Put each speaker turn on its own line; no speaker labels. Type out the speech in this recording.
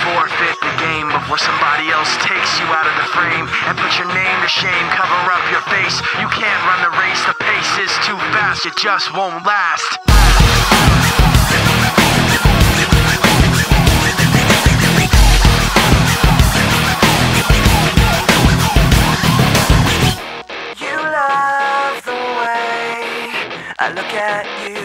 Forfeit the game before somebody else takes you out of the frame and put your name to shame. Cover up your face. You can't run the race. The pace is too fast. It just won't last. You love the way I look at you.